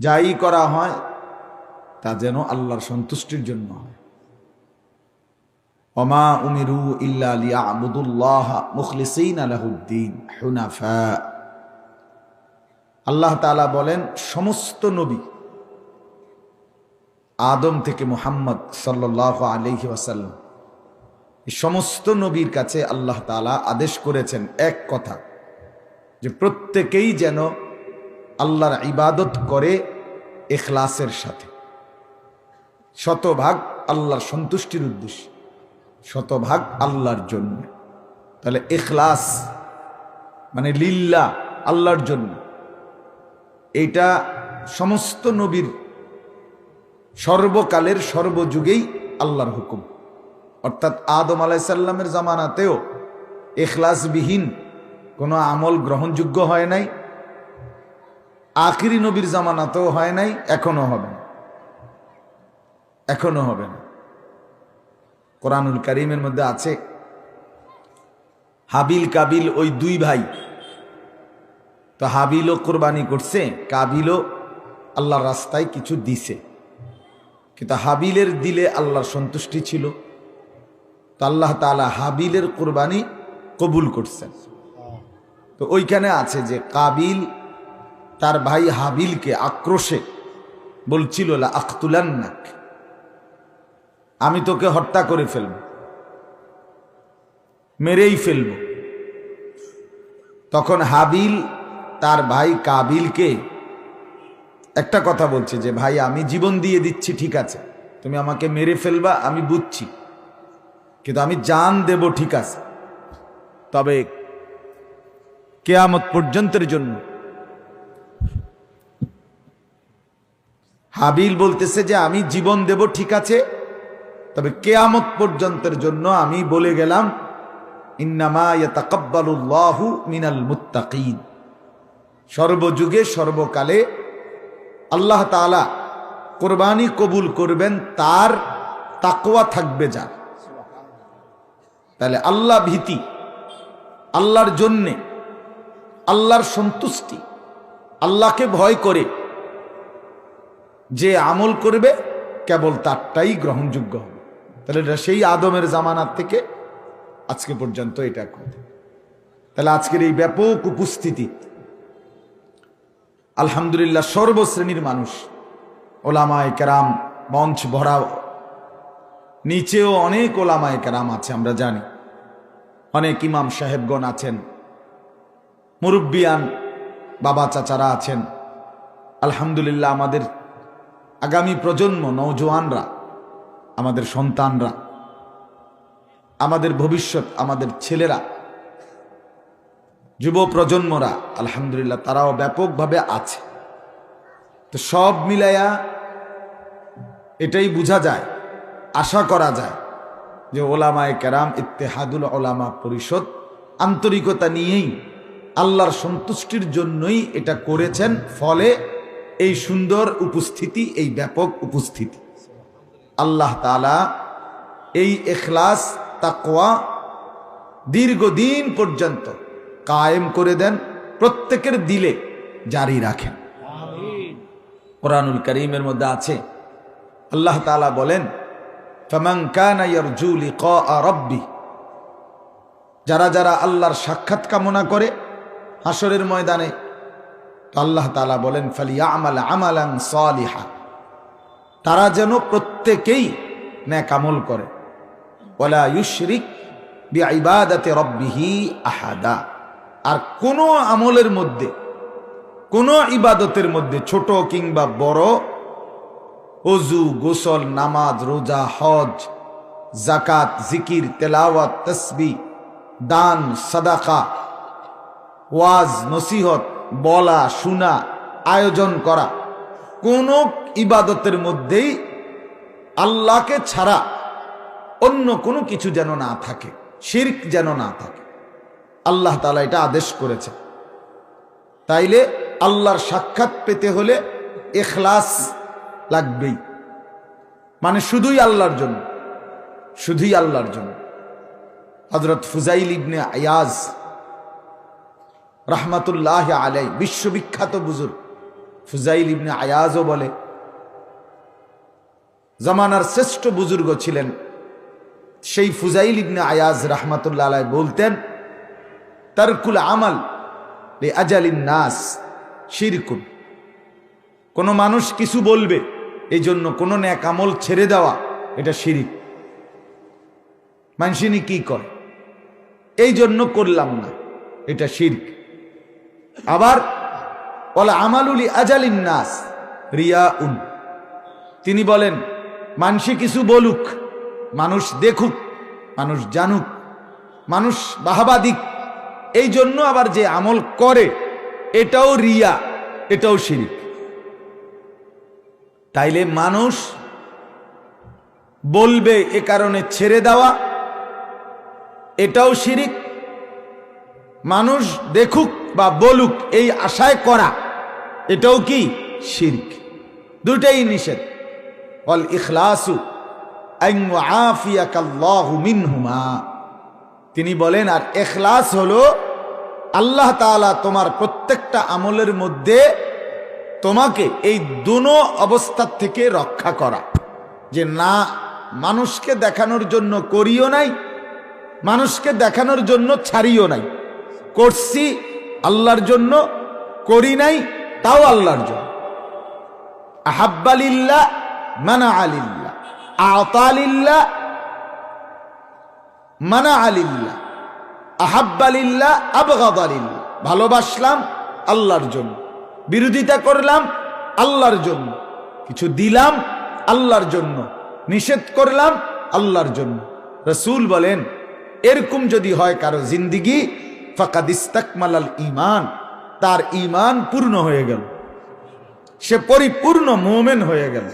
যাই করা হয় তা যেন আল্লাহর সন্তুষ্টির জন্য হয়। ওমা উমিরু ইল্লা লিয়াবুদুল্লাহ মুখলিসিনা লাহুদ্দিন হুনাফা। আল্লাহ তাআলা বলেন, সমস্ত নবী আদম থেকে মুহাম্মদ সাল্লাল্লাহু আলাইহি ওয়াসাল্লাম, এই সমস্ত নবীর কাছে আল্লাহ তাআলা আদেশ করেছেন এক কথা, যে প্রত্যেকেই যেন আল্লাহর ইবাদত করে ইখলাসের সাথে, শতভাগ আল্লাহর সন্তুষ্টির উদ্দেশ্যে, শতভাগ আল্লাহর জন্য। তাহলে ইখলাস মানে লিল্লাহ, আল্লাহর জন্য, এইটা সমস্ত নবীর সর্বকালের সর্বযুগেই আল্লাহর হুকুম। অর্থাৎ আদম আলাইহিস সালামের জামানাতেও ইখলাসবিহীন কোনো আমল গ্রহণযোগ্য হয় নাই, আখিরি নবীর জামানাতেও হয় নাই, এখনো হবে না, এখনো হবে না। কোরআনুল কারীমের মধ্যে আছে, হাবিল কাবিল ওই দুই ভাই, তো হাবিলও কোরবানি করছে, কাবিলও আল্লাহর রাস্তায় কিছু দিছে, কিন্তু হাবিলের দিলে আল্লাহর সন্তুষ্টি ছিল, তো আল্লাহ তাআলা হাবিলের কোরবানি কবুল করছেন। তো ওইখানে আছে যে কাবিল তার ভাই হাবিলকে আক্রোশে বলছিল, লা আকতুলান্নাক, আমি তোকে হত্যা করে ফেলব, মেরেই ফেলব। তখন হাবিল তার ভাই কাবিলকে একটা কথা বলছে যে, ভাই আমি জীবন দিয়ে দিচ্ছি, ঠিক আছে, তুমি আমাকে মেরে ফেলবা আমি বুঝছি, কিন্তু আমি জান দেব, ঠিক আছে, তবে কিয়ামত পর্যন্তের জন্য। হাবিল বলতেছে যে আমি জীবন দেব, ঠিক আছে, তবে কিয়ামত পর্যন্তের জন্য আমি বলে গেলাম, ইন্নামা ইয়াতাকাব্বালুল্লাহু মিনাল মুত্তাকিন, সর্বযুগে সর্বকালে আল্লাহ তাআলা কোরবানি কবুল করবেন তার তাকওয়া থাকবে যার। তাহলে আল্লাহ ভীতি, আল্লাহর জন্যে, আল্লাহর সন্তুষ্টি, আল্লাহকে ভয় করে যে আমল করবে কেবল তারটাই গ্রহণযোগ্য হবে। তাহলে এটা সেই আদমের জামানার থেকে আজকে পর্যন্ত এটা কথা। তাহলে আজকের এই ব্যাপক উপস্থিতি, আলহামদুলিল্লাহ, সর্বশ্রেণীর মানুষ, ওলামায়ে কেরাম, মঞ্চ ভরা, নিচেও অনেক ওলামায়ে কেরাম আছে, আমরা জানি অনেক ইমাম সাহেবগণ আছেন, মুরব্বিয়ান বাবা চাচারা আছেন। আলহামদুলিল্লাহ, আমাদের আগামী প্রজন্ম, নওজোয়ানরা, আমাদের সন্তানরা, আমাদের ভবিষ্যৎ, আমাদের ছেলেরা, যুব প্রজন্মরা, আলহামদুলিল্লাহ তারাও ব্যাপকভাবে আছে। তো সব মিলাইয়া এটাই বোঝা যায়, আশা করা যায় যে ওলামায়ে কেরাম, ইত্তেহাদুল ওলামা পরিষদ আন্তরিকতা নিয়েই আল্লাহর সন্তুষ্টির জন্যই এটা করেছেন, ফলে এই সুন্দর উপস্থিতি, এই ব্যাপক উপস্থিতি। আল্লাহ তাআলা এই ইখলাস, তাকওয়া দীর্ঘদিন পর্যন্ত কায়েম করে দেন, প্রত্যেকের দিলে জারি রাখেন। কোরআনুল কারীমের মধ্যে আছে, আল্লাহ তাআলা বলেন, ফামান কানা ইয়ারজু লিকা রাব্বি, যারা যারা আল্লাহর সাক্ষাৎ কামনা করে হাসরের ময়দানে, তো আল্লাহ তাআলা বলেন, ফালিয়ামাল আমালান সালিহা, তারা যেন প্রত্যেকেই নেক আমল করে, ওয়ালা ইউশরিক বিইবাদাতি রাব্বিহি আহাদা, আর কোন আমলের মধ্যে, কোন ইবাদতের মধ্যে, ছোট কিংবা বড়, ওযু, গোসল, নামাজ, রোজা, হজ, যাকাত, জিকির, তেলাওয়াত, তাসবিহ, দান, সাদাকা, ওয়াজ, নসিহত, বলা, শোনা, আয়োজন করা, কোন ইবাদতের মধ্যেই আল্লাহকে ছাড়া অন্য কোনো কিছু যেন না থাকে, শিরক যেন না থাকে। আল্লাহ তাআলা এটা আদেশ করেছে। তাইলে আল্লাহর সাক্ষাৎ পেতে হলে ইখলাস লাগবেই, মানে শুধুই আল্লাহর জন্য, শুধুই আল্লাহর জন্য। হযরত ফুজাইল ইবনে আয়াজ রাহমাতুল্লাহ আলাইহি, বিশ্ববিখ্যাত বুজুর্গ, ফুজাইল ইবনে আয়াজও বলে, জামানার শ্রেষ্ঠ বুজুর্গ ছিলেন সেই ফুজাইল ইবনে আয়াজ রাহমাতুল্লাহ আলাইহি বলতেন, তারকুল আমাল লিআজালিন নাস শিরকুন। কোন মানুষ কিছু বলবে এই জন্য কোন নেক আমল ছেড়ে দেওয়া, এটা শিরিক। মানুষিনী কি করে এই জন্য করলাম না, এটা শিরক। আবার ওয়ালা আমালু লিআজালিন নাস রিয়াউন, তিনি বলেন মানুষ কিছু বলুক, মানুষ দেখুক, মানুষ জানুক, মানুষ বাহবা দিক, এই জন্য আবার যে আমল করে এটাও রিয়া, এটাও শিরিক। তাইলে মানুষ বলবে এ কারণে ছেড়ে দেওয়া, এটাও শিরিক। মানুষ দেখুক বা বলুক এই আশায় করা, এটাও কি শিরক। দুটাই নিষেধ। ওয়াল ইখলাসু আন ইউআফিয়াকাল্লাহু মিনহুমা, তিনি বলেন আর ইখলাস হলো আল্লাহ তাআলা তোমার প্রত্যেকটা আমলের মধ্যে তোমাকে এই দুনো অবস্থা থেকে রক্ষা করা, যে না মানুষকে দেখানোর জন্য করিও নাই, মানুষকে দেখানোর জন্য ছাড়িও নাই, করছি আল্লাহর জন্য, করি নাই তাও আল্লাহর জন্য। আহাব্বালিল্লাহ মানা আলিল্লাহ, আতালিল্লাহ মানা আলিল্লাহ, আহাব্বালিল্লাহ আবগাদালিল্লাহ, ভালোবাসলাম আল্লাহর জন্য, বিরোধিতা করলাম আল্লাহর জন্য, কিছু দিলাম আল্লাহর জন্য, নিষেধ করলাম আল্লাহর জন্য। রাসূল বলেন এরকম যদি হয় কারো জিন্দিগি, ফাকাদ ইস্তাকমালাল ঈমান, তার ঈমান পূর্ণ হয়ে গেল, সে পরিপূর্ণ মুমিন হয়ে গেল।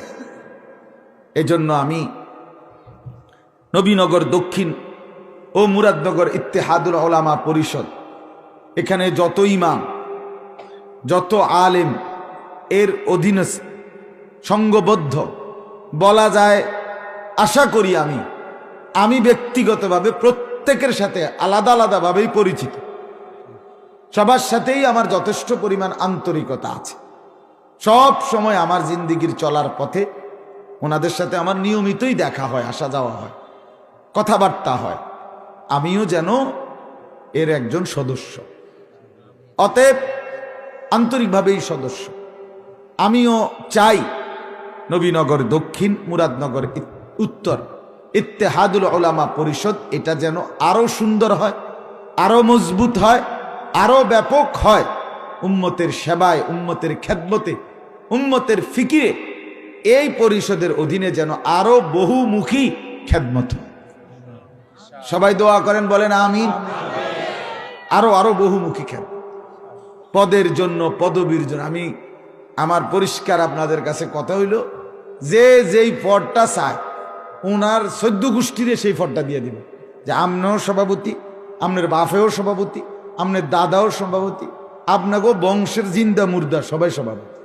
এজন্য আমি নবীনগর দক্ষিণ ও মুরাদনগর ইত্তেহাদুল উলামা পরিষদ, এখানে যত ইমাম যত আলেম এর অধীনে সঙ্গবদ্ধ বলা যায়, আশা করি আমি ব্যক্তিগতভাবে প্রত্যেকের সাথে আলাদা আলাদাভাবেই পরিচিত, সবার সাথেই আমার যথেষ্ট পরিমাণ আন্তরিকতা আছে। সব সময় আমার জিন্দিগির চলার পথে ওনাদের সাথে আমার নিয়মিতই দেখা হয়, আসা যাওয়া হয়, কথাবার্তা হয়, আমিও যেন এর একজন সদস্য। অতএব আন্তরিকভাবেই সদস্য। আমিও চাই নবীনগর দক্ষিণ, মুরাদনগর উত্তর ইত্তেহাদুল উলামা পরিষদ এটা যেন আরো সুন্দর হয়, আরো মজবুত হয়, আরো ব্যাপক হয়, উম্মতের সেবায়, উম্মতের খেদমতে, উম্মতের ফিকিরে এই পরিষদের অধীনে যেন আরো বহুমুখী খেদমত হয়। সবাই দোয়া করেন, বলেন আমিন। আরো বহুমুখী খেদমত, পদের জন্য, পদবীর জন্য। আমার পরিষ্কার আপনাদের কাছে কথা হইল, যে যেই পদটা চায় ওনার 14 গোষ্ঠীরে সেই পদটা দিয়ে দিবে, যে আমনেও সভাপতি, আপনার বাপেও সভাপতি, আপনার দাদাও সভাপতি, আপনাকেও বংশের জিন্দা মুর্দা সবাই সভাপতি।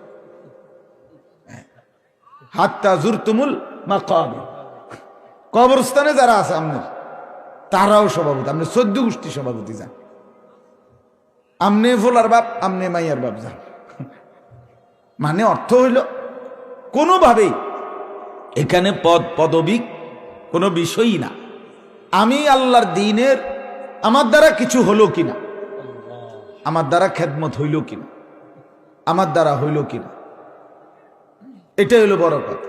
হাত্তা জুরতুমুল মাকাবির, কবরস্থানে যারা আছে আপনার তারাও সভাপতি, আপনি 14 গোষ্ঠী সভাপতি যান। আমনে ফোলার বাপ, আমনে মাইয়ার বাপ যান। মানে অর্থ হইল কোনোভাবেই এখানে পদ পদবী কোনো বিষয়ই না। আমি আল্লাহর দ্বীনের আমার দ্বারা কিছু হলো কিনা, আমার দ্বারা খেদমত হইল কিনা, আমার দ্বারা হইল কিনা, এটাই হলো বড় কথা।